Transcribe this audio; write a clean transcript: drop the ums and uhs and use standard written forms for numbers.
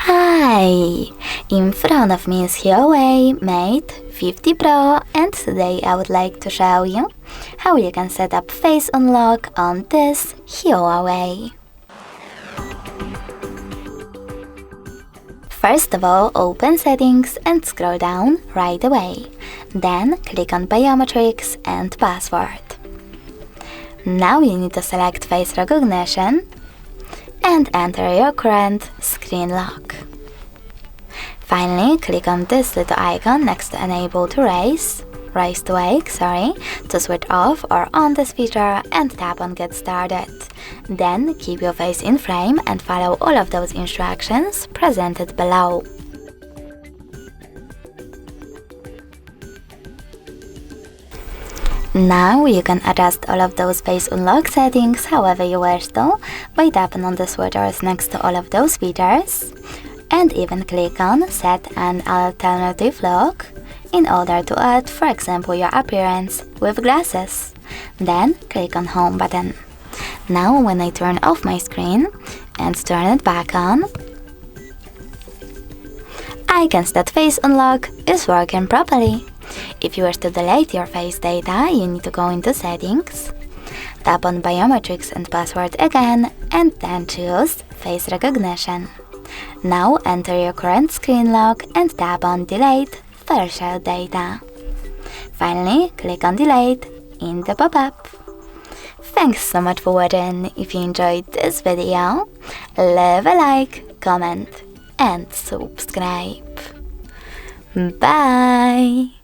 Hi! In front of me is HUAWEI Mate 50 Pro, and today I would like to show you how you can set up face unlock on this HUAWEI. First of all, open Settings and scroll down right away. Then click on Biometrics and Password. Now you need to select face recognition and enter your current screen lock. Finally, click on this little icon next to Enable to Raise to Wake, to switch off or on this feature, and tap on Get Started. Then keep your face in frame and follow all of those instructions presented below. Now you can adjust all of those face unlock settings however you wish to by tapping on the switchers next to all of those features, and even click on Set an alternative look in order to add, for example, your appearance with glasses. Then click on Home button. Now when I turn off my screen and turn it back on, I can see that face unlock is working properly. If you wish to delete your face data, you need to go into Settings, tap on Biometrics and Password again, and then choose Face Recognition. Now enter your current screen lock and tap on Delete Facial Data. Finally, click on Delete in the pop-up. Thanks so much for watching. If you enjoyed this video, leave a like, comment and subscribe. Bye!